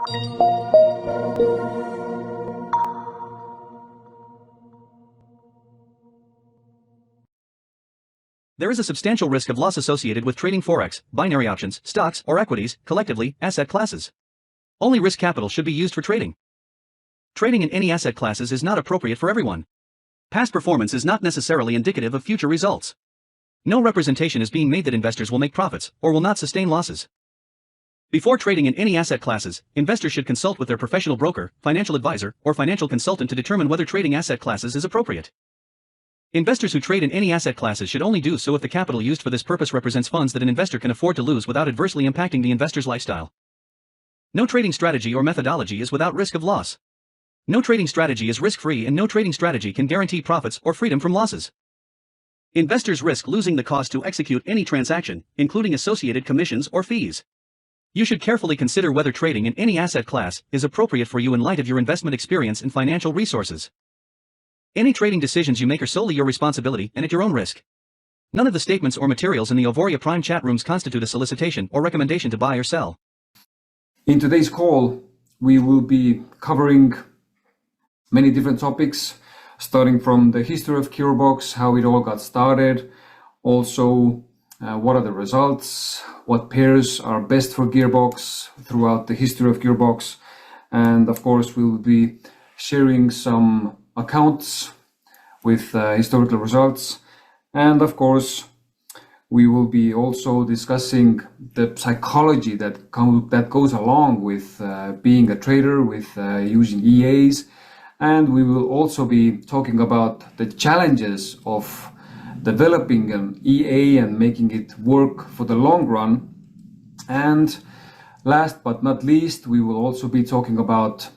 There is a substantial risk of loss associated with trading forex, binary options, stocks, or equities, collectively, asset classes. Only risk capital should be used for trading. Trading in any asset classes is not appropriate for everyone. Past performance is not necessarily indicative of future results. No representation is being made that investors will make profits, or will not sustain losses. Before trading in any asset classes, investors should consult with their professional broker, financial advisor, or financial consultant to determine whether trading asset classes is appropriate. Investors who trade in any asset classes should only do so if the capital used for this purpose represents funds that an investor can afford to lose without adversely impacting the investor's lifestyle. No trading strategy or methodology is without risk of loss. No trading strategy is risk-free, and no trading strategy can guarantee profits or freedom from losses. Investors risk losing the cost to execute any transaction, including associated commissions or fees. You should carefully consider whether trading in any asset class is appropriate for you in light of your investment experience and financial resources. Any trading decisions you make are solely your responsibility and at your own risk. None of the statements or materials in the Auvoria Prime chat rooms constitute a solicitation or recommendation to buy or sell. In today's call, we will be covering many different topics, starting from the history of GearBox, how it all got started, also what are the results, what pairs are best for GearBox throughout the history of GearBox, and of course we will be sharing some accounts with historical results, and of course we will be also discussing the psychology that goes along with being a trader, with using EAs, and we will also be talking about the challenges of developing an EA and making it work for the long run. And last but not least, we will also be talking about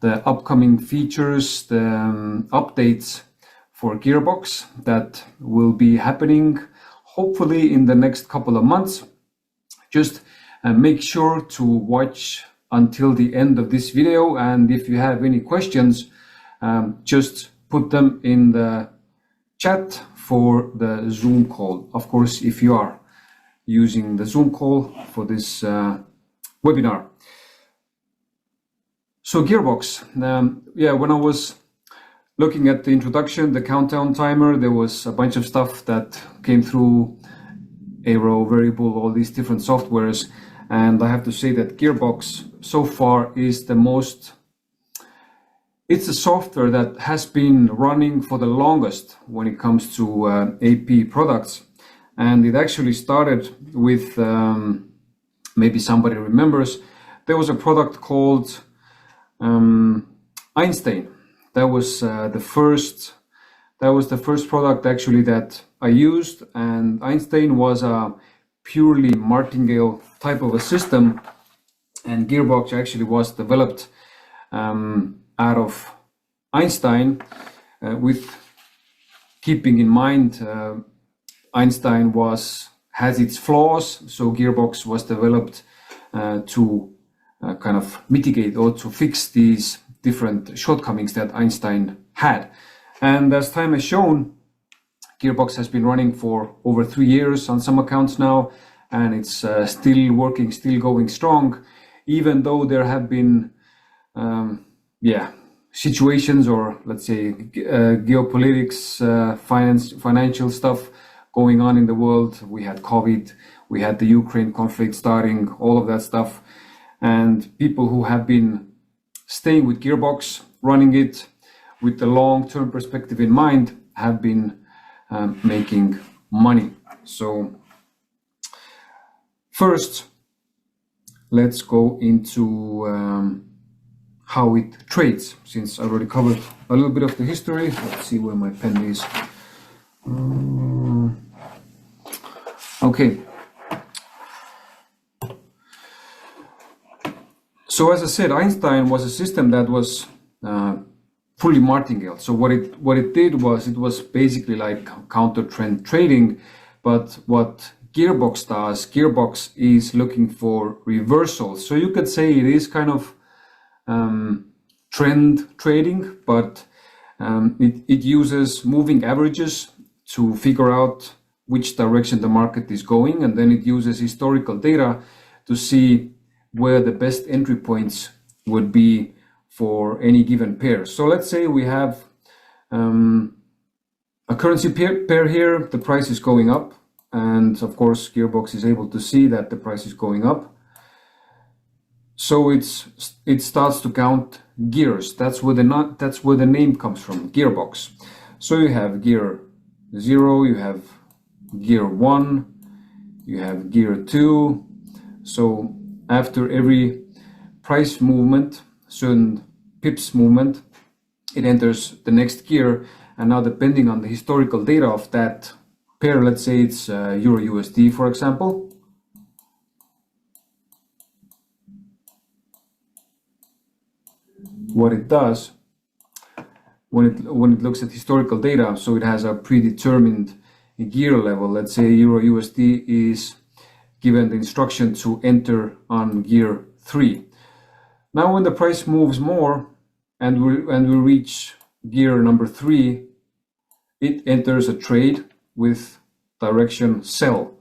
the upcoming features, the updates for GearBox that will be happening hopefully in the next couple of months. Just make sure to watch until the end of this video, and if you have any questions, just put them in the chat for the Zoom call. Of course, if you are using the Zoom call for this webinar. So GearBox, when I was looking at the introduction, the countdown timer, there was a bunch of stuff that came through, Aero, Variable, all these different softwares, and I have to say that GearBox so far is the most, it's a software that has been running for the longest when it comes to AP products. And it actually started with, maybe somebody remembers, there was a product called Einstein. That was the first product actually that I used, and Einstein was a purely martingale type of a system, and GearBox actually was developed out of Einstein, with keeping in mind Einstein has its flaws, so GearBox was developed to kind of mitigate or to fix these different shortcomings that Einstein had. And as time has shown, GearBox has been running for over 3 years on some accounts now, and it's still working, still going strong, even though there have been situations, or let's say geopolitics, financial stuff going on in the world. We had COVID, we had the Ukraine conflict starting, all of that stuff. And people who have been staying with GearBox, running it with the long-term perspective in mind, have been making money. So first, let's go into how it trades, since I already covered a little bit of the history. Let's see where my pen is. Okay. So as I said, Einstein was a system that was fully martingale. So what it did was, it was basically like counter trend trading, but what GearBox does, GearBox is looking for reversals. So you could say it is kind of trend trading, but it uses moving averages to figure out which direction the market is going, and then it uses historical data to see where the best entry points would be for any given pair. So let's say we have a currency pair here, the price is going up, and of course GearBox is able to see that the price is going up. So it starts to count gears. That's where the name comes from, GearBox. So you have gear 0, you have gear 1, you have gear 2. So after every price movement, certain pips movement, it enters the next gear. And now depending on the historical data of that pair, let's say it's Euro USD, for example. What it does when it looks at historical data, so it has a predetermined gear level. Let's say Euro USD is given the instruction to enter on gear 3. Now when the price moves more and we reach gear number 3, it enters a trade with direction sell.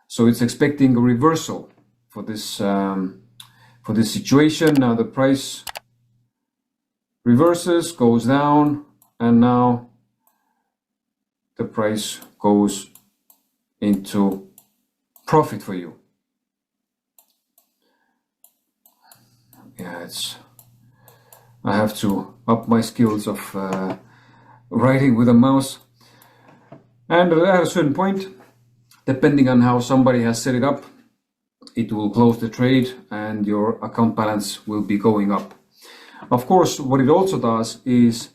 So it's expecting a reversal for this situation. Now the price reverses, goes down, and now the price goes into profit for you. Yeah, I have to up my skills of writing with a mouse. And at a certain point, depending on how somebody has set it up, it will close the trade and your account balance will be going up. Of course, what it also does is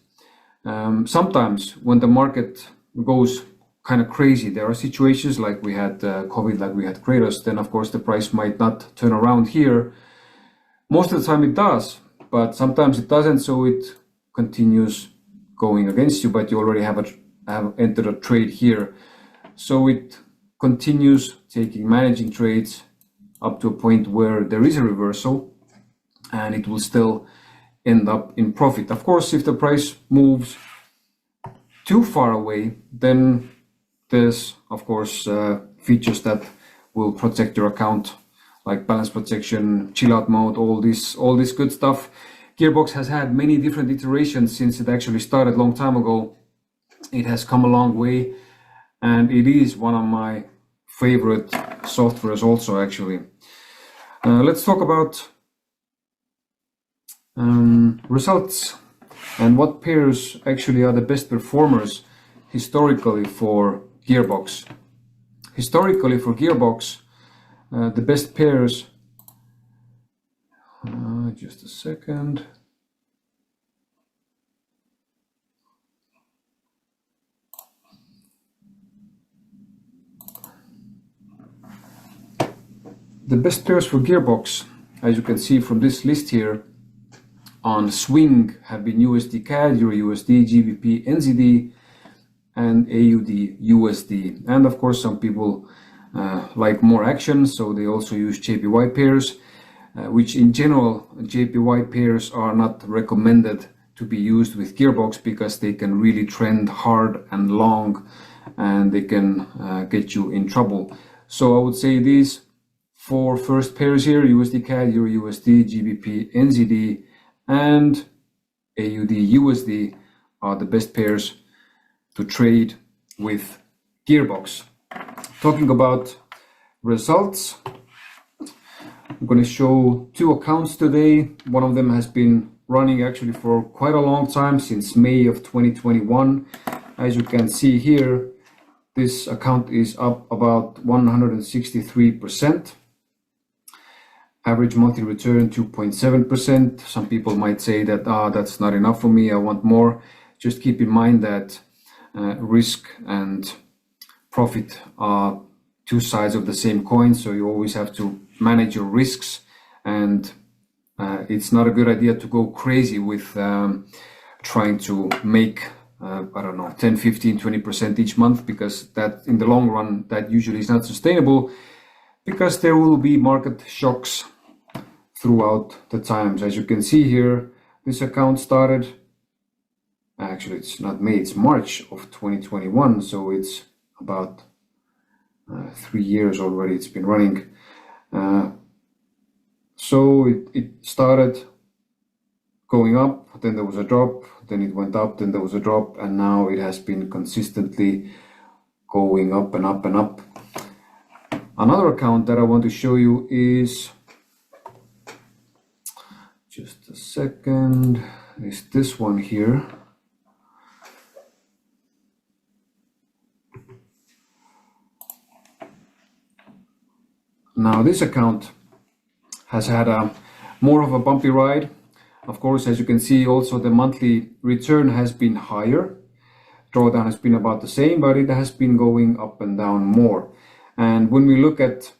sometimes when the market goes kind of crazy, there are situations like we had COVID, like we had Kratos, then of course the price might not turn around here. Most of the time it does, but sometimes it doesn't, so it continues going against you, but you already have entered a trade here. So it continues managing trades up to a point where there is a reversal and it will still end up in profit. Of course, if the price moves too far away, then there's of course features that will protect your account, like balance protection, chill out mode, all this good stuff. GearBox has had many different iterations since it actually started a long time ago. It has come a long way, and it is one of my favorite softwares also, actually. Let's talk about results and what pairs actually are the best performers historically for GearBox. Historically for GearBox, the best pairs, just a second. The best pairs for GearBox, as you can see from this list here, on swing have been USD CAD, Euro USD, GBP, NZD, and AUD USD. And of course, some people like more action, so they also use JPY pairs, which in general, JPY pairs are not recommended to be used with GearBox because they can really trend hard and long, and they can get you in trouble. So I would say these 4 first pairs here, USD CAD, Euro USD, GBP, NZD, and AUD USD are the best pairs to trade with GearBox. Talking about results, I'm going to show 2 accounts today. One of them has been running actually for quite a long time, since May of 2021. As you can see here, this account is up about 163%. Average monthly return 2.7%. Some people might say that that's not enough for me, I want more. Just keep in mind that risk and profit are 2 sides of the same coin, so you always have to manage your risks, and it's not a good idea to go crazy with trying to make I don't know, 10, 15, 20% each month, because that in the long run that usually is not sustainable, because there will be market shocks throughout the times. As you can see here, this account started, actually it's not May, it's March of 2021, so it's about 3 years already it's been running. So it started going up, then there was a drop, then it went up, then there was a drop, and now it has been consistently going up and up and up. Another account that I want to show you is, just a second, is this one here. Now this account has had a more of a bumpy ride. Of course, as you can see, also the monthly return has been higher. Drawdown has been about the same, but it has been going up and down more. And when we look at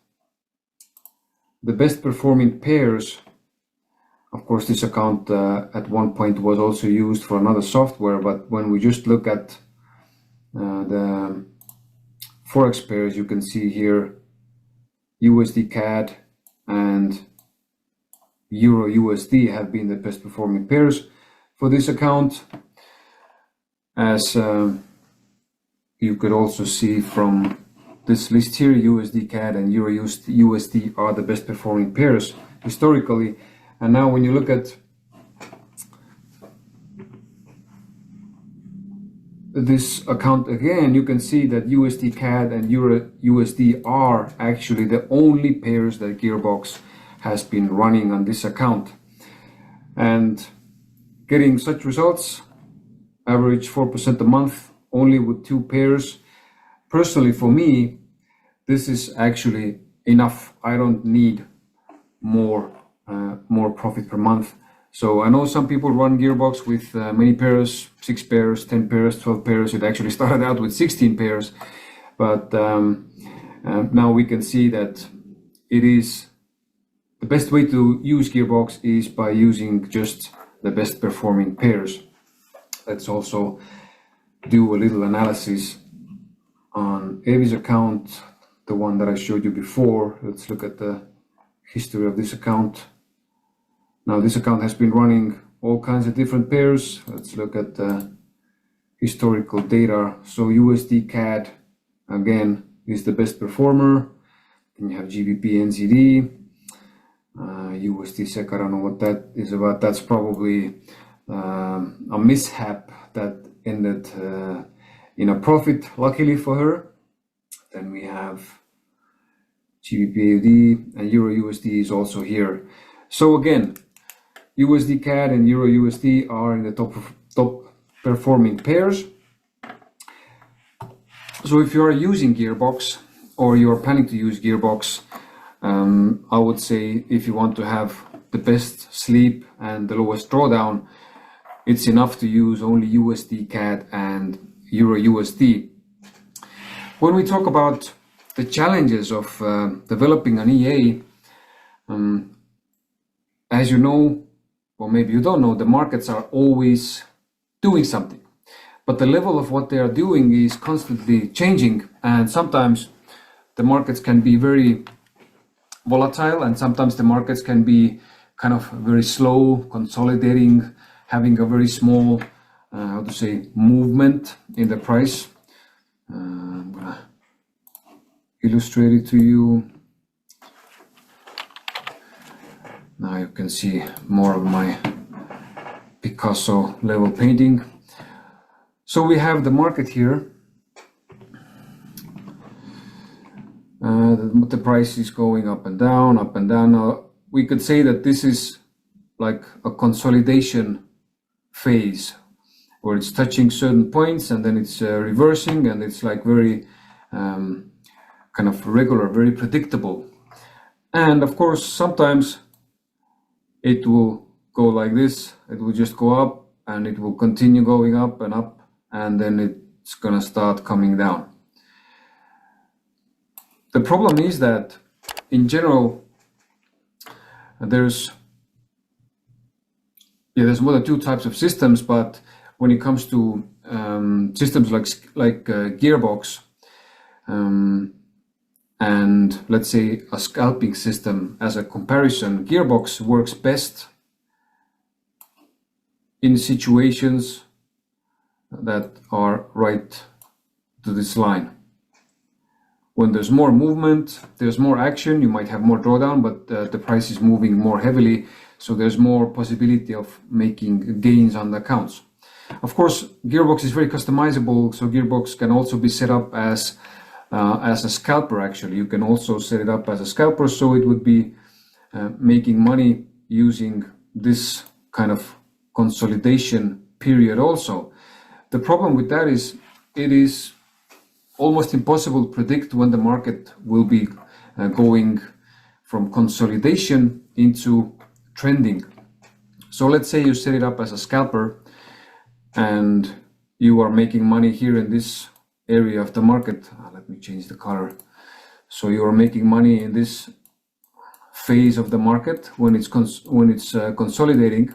the best performing pairs, of course, this account at one point was also used for another software, but when we just look at the Forex pairs, you can see here USD CAD and Euro USD have been the best performing pairs for this account. As you could also see from this list here, USD CAD and Euro USD are the best performing pairs historically. And now when you look at this account again, you can see that USD CAD and Euro USD are actually the only pairs that GearBox has been running on this account. And getting such results, average 4% a month, only with 2 pairs. Personally, for me, this is actually enough. I don't need more profit per month. So I know some people run GearBox with many pairs, 6 pairs, 10 pairs, 12 pairs. It actually started out with 16 pairs, but now we can see that it is the best way to use GearBox is by using just the best performing pairs. Let's also do a little analysis on Evi's account, the one that I showed you before. Let's look at the history of this account. Now this account has been running all kinds of different pairs. Let's look at the historical data. So USD CAD again is the best performer. Then you have GBP NZD, USD SEK. I don't know what that is about. That's probably a mishap that ended in a profit, luckily for her. Then we have GBP AUD and Euro USD is also here. So again, USD CAD and Euro USD are in the top performing pairs. So if you are using GearBox or you are planning to use GearBox, I would say if you want to have the best sleep and the lowest drawdown, it's enough to use only USD CAD and Euro USD. When we talk about the challenges of developing an EA, as you know, or maybe you don't know, the markets are always doing something, but the level of what they are doing is constantly changing, and sometimes the markets can be very volatile, and sometimes the markets can be kind of very slow, consolidating, having a very small, how to say, movement in the price. I'm gonna illustrate it to you. Now you can see more of my Picasso level painting. So we have the market here. The price is going up and down, up and down. Now we could say that this is like a consolidation phase where it's touching certain points and then it's reversing, and it's like very kind of regular, very predictable. And of course, sometimes it will go like this. It will just go up and it will continue going up, and then it's gonna start coming down. The problem is that in general, there's more than 2 types of systems, but when it comes to systems like GearBox and let's say a scalping system as a comparison, GearBox works best in situations that are right to this line. When there's more movement, there's more action, you might have more drawdown, but the price is moving more heavily. So there's more possibility of making gains on the accounts. Of course, GearBox is very customizable, so GearBox can also be set up as a scalper. Actually, you can also set it up as a scalper, so it would be making money using this kind of consolidation period also. The problem with that is it is almost impossible to predict when the market will be going from consolidation into trending. So let's say you set it up as a scalper and you are making money here in this area of the market. Let me change the color. So you are making money in this phase of the market when it's consolidating.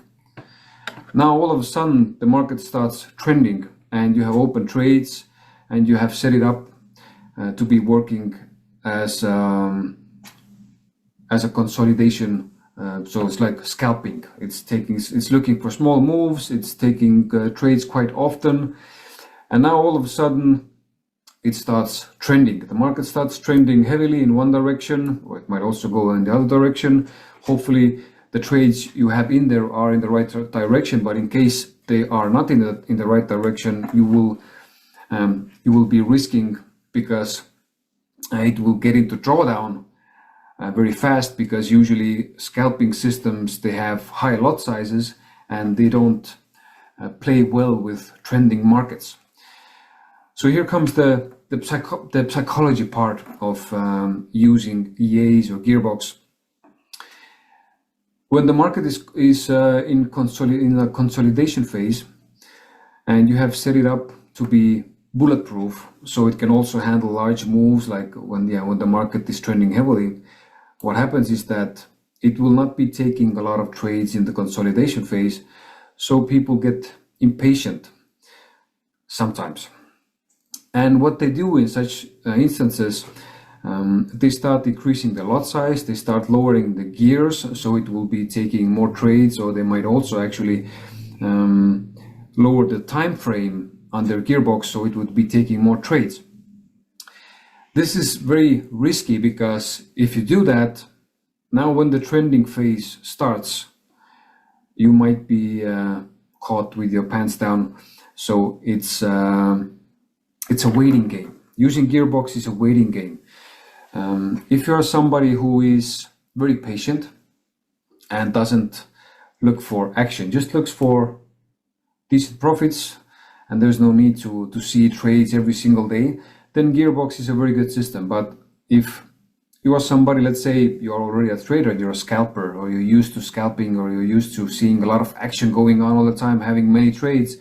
Now all of a sudden the market starts trending and you have open trades and you have set it up to be working as a consolidation. So it's like scalping. It's looking for small moves. It's taking trades quite often, and now all of a sudden it starts trending. The market starts trending heavily in one direction, or it might also go in the other direction. Hopefully the trades you have in there are in the right direction, but in case they are not in the right direction, you will be risking, because it will get into drawdown very fast, because usually scalping systems, they have high lot sizes and they don't play well with trending markets. So here comes the psychology part of using EAs or GearBox. When the market is in a consolidation phase and you have set it up to be bulletproof, so it can also handle large moves, like when the market is trending heavily, what happens is that it will not be taking a lot of trades in the consolidation phase, so people get impatient sometimes. And what they do in such instances, they start decreasing the lot size, they start lowering the gears, so it will be taking more trades, or they might also actually lower the time frame on their GearBox, so it would be taking more trades. This is very risky, because if you do that, now when the trending phase starts, you might be caught with your pants down. So it's a waiting game. Using GearBox is a waiting game. If you're somebody who is very patient and doesn't look for action, just looks for decent profits, and there's no need to see trades every single day, then GearBox is a very good system. But if you are somebody, let's say you are already a trader, you're a scalper, or you're used to scalping, or you're used to seeing a lot of action going on all the time, having many trades,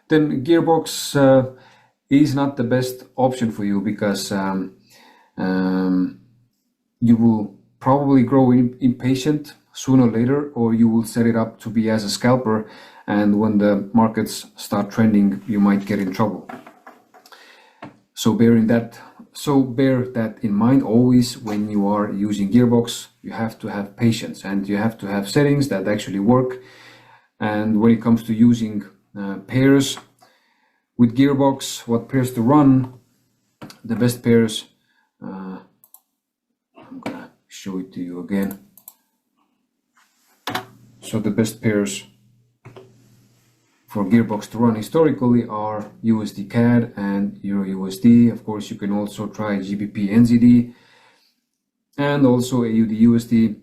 then GearBox is not the best option for you, because you will probably grow impatient sooner or later, or you will set it up to be as a scalper, and when the markets start trending, you might get in trouble. So bear that in mind always when you are using GearBox. You have to have patience, and you have to have settings that actually work. And when it comes to using pairs with GearBox, what pairs to run, the best pairs, I'm gonna show it to you again. So the best pairs for GearBox to run historically are USD CAD and Euro USD. Of course, you can also try GBP NZD and also AUD USD.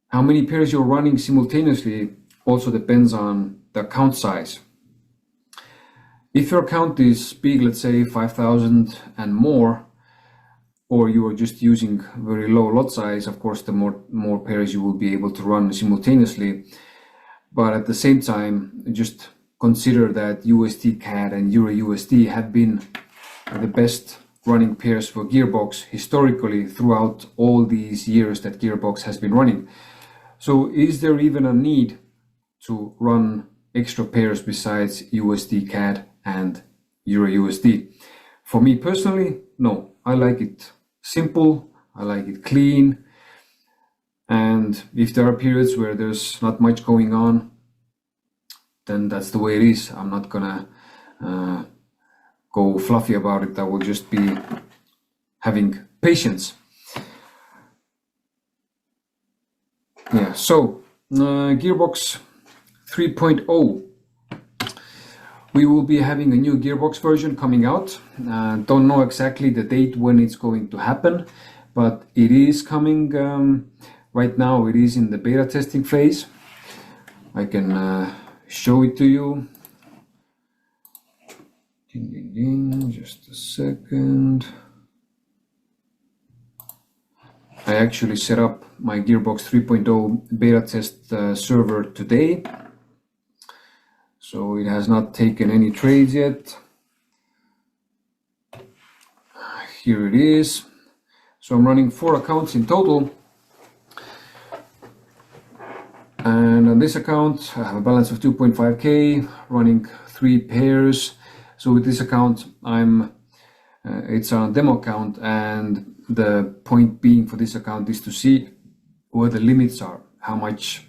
How many pairs you're running simultaneously also depends on the account size. If your account is big, let's say 5,000 and more, or you are just using very low lot size, of course, the more pairs you will be able to run simultaneously. But at the same time, just consider that USD CAD and Euro USD have been the best running pairs for GearBox historically throughout all these years that GearBox has been running. So is there even a need to run extra pairs besides USD CAD and Euro USD? For me personally, no. I like it simple, I like it clean, and if there are periods where there's not much going on, then that's the way it is. I'm not gonna go fluffy about it. I will just be having patience. Yeah, so GearBox 3.0. We will be having a new GearBox version coming out. Don't know exactly the date when it's going to happen, but it is coming. Right now it is in the beta testing phase. I can show it to you. Ding, ding, ding. Just a second. I actually set up my GearBox 3.0 beta test server today. So it has not taken any trades yet. Here it is. So I'm running 4 accounts in total. And on this account, I have a balance of 2.5K, running 3 pairs. So with this account, it's a demo account, and the point being for this account is to see where the limits are, how much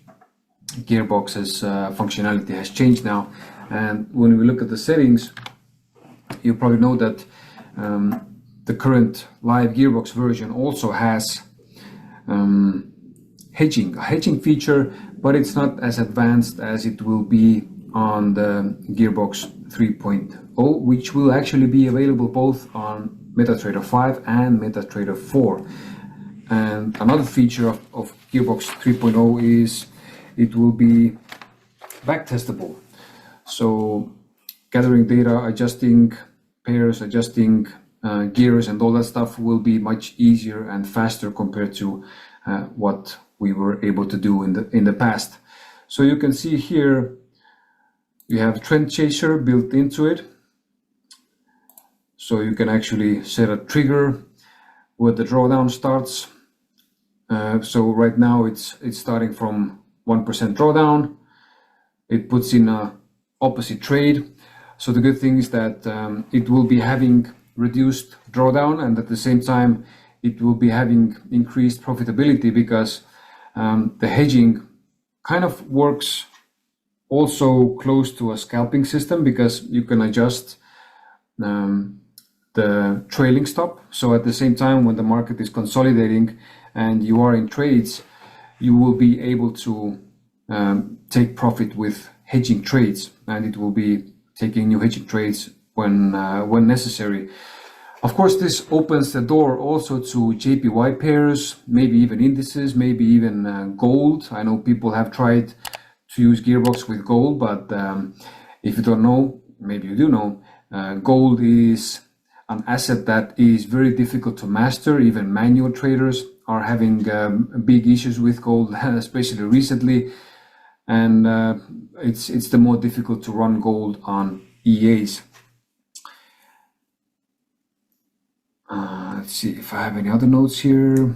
GearBox's functionality has changed now. And when we look at the settings, you probably know that the current live GearBox version also has a hedging feature, but it's not as advanced as it will be on the GearBox 3.0, which will actually be available both on MetaTrader 5 and MetaTrader 4. And another feature of GearBox 3.0 is it will be backtestable. So gathering data, adjusting pairs, adjusting gears and all that stuff will be much easier and faster compared to what we were able to do in the past. So you can see here you have Trend Chaser built into it. So you can actually set a trigger where the drawdown starts. So right now it's starting from 1% drawdown. It puts in a opposite trade. So the good thing is that it will be having reduced drawdown, and at the same time it will be having increased profitability, because the hedging kind of works also close to a scalping system, because you can adjust the trailing stop. So at the same time, when the market is consolidating and you are in trades, you will be able to take profit with hedging trades, and it will be taking new hedging trades when necessary. Of course, this opens the door also to JPY pairs, maybe even indices, maybe even gold. I know people have tried to use GearBox with gold, but if you don't know, maybe you do know, gold is an asset that is very difficult to master. Even manual traders are having big issues with gold, especially recently, and it's the more difficult to run gold on EAs. Let's see if I have any other notes here.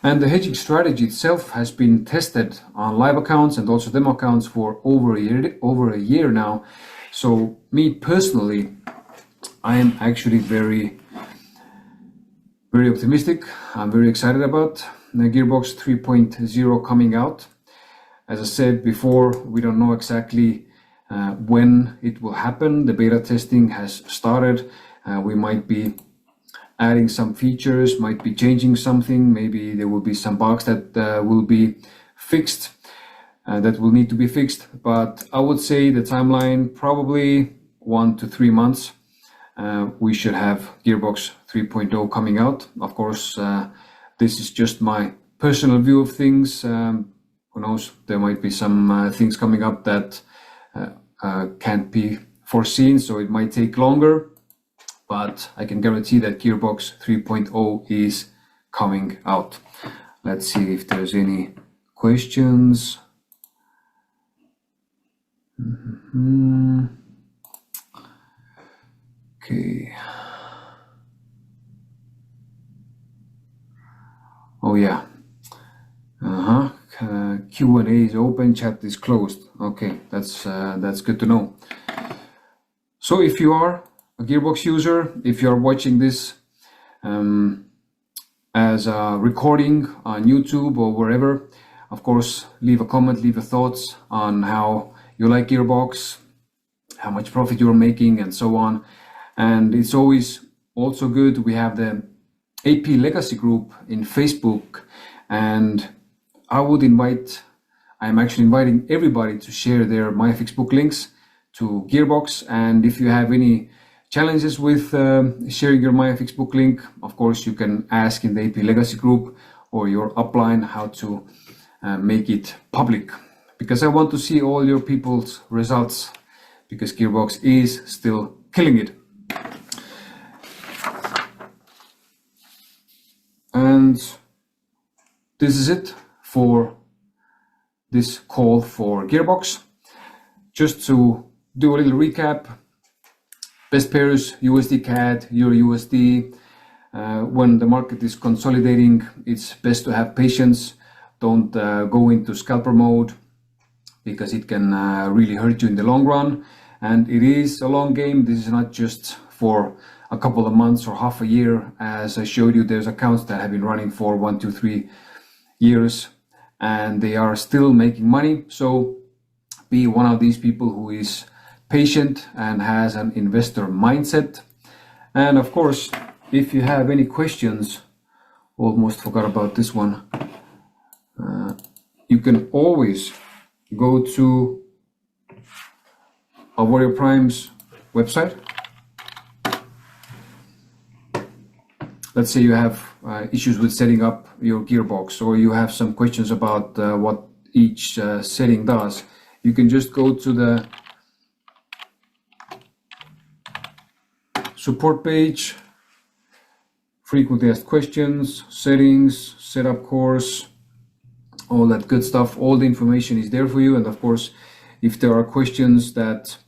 And the hedging strategy itself has been tested on live accounts and also demo accounts for over a year now. So me personally, I am actually very optimistic. I'm very excited about the GearBox 3.0 coming out. As I said before, we don't know exactly when it will happen. The beta testing has started. We might be adding some features, might be changing something. Maybe there will be some bugs that will be fixed, that will need to be fixed. But I would say the timeline, probably 1 to 3 months, we should have GearBox 3.0 coming out. Of course, this is just my personal view of things. Who knows, there might be some things coming up that can't be foreseen, so it might take longer. But I can guarantee that GearBox 3.0 is coming out. Let's see if there's any questions. Okay. Oh yeah. Q&A is open, chat is closed. Okay, that's good to know. So if you are a GearBox user, if you are watching this as a recording on YouTube or wherever, of course, leave a comment, leave your thoughts on how you like GearBox, how much profit you're making, and so on. And it's always also good, we have the AP Legacy group in Facebook, and I would invite I'm actually inviting everybody to share their MyFix book links to GearBox. And if you have any challenges with sharing your MyFix book link, of course, you can ask in the AP Legacy group or your upline how to make it public, because I want to see all your people's results, because GearBox is still killing it. And this is it for this call for GearBox. Just to do a little recap: best pairs, USD CAD, Euro USD. When the market is consolidating, it's best to have patience. Don't go into scalper mode, because it can really hurt you in the long run. And it is a long game. This is not just for a couple of months or half a year. As I showed you, there's accounts that have been running for 1, 2, 3 years and they are still making money. So be one of these people who is patient and has an investor mindset. And of course, if you have any questions, almost forgot about this one, you can always go to Auvoria Prime's website. Let's say you have issues with setting up your GearBox, or you have some questions about what each setting does. You can just go to the support page, frequently asked questions, settings, setup course, all that good stuff. All the information is there for you. And of course, if there are questions that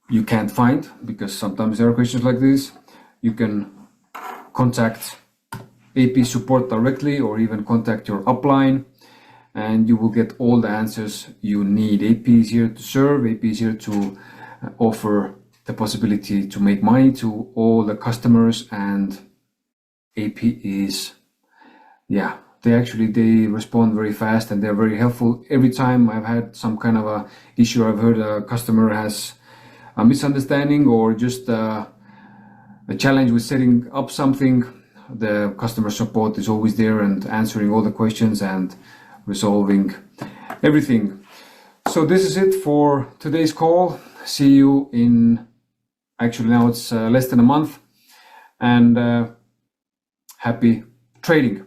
you can't find, because sometimes there are questions like this, you can contact AP support directly, or even contact your upline, and you will get all the answers you need. AP is here to serve. AP is here to offer the possibility to make money to all the customers. And AP is, yeah, they respond very fast and they're very helpful. Every time I've had some kind of a issue, I've heard a customer has a misunderstanding or just a challenge with setting up something, the customer support is always there and answering all the questions and resolving everything. So this is it for today's call. See you in, actually now it's less than a month, and happy trading.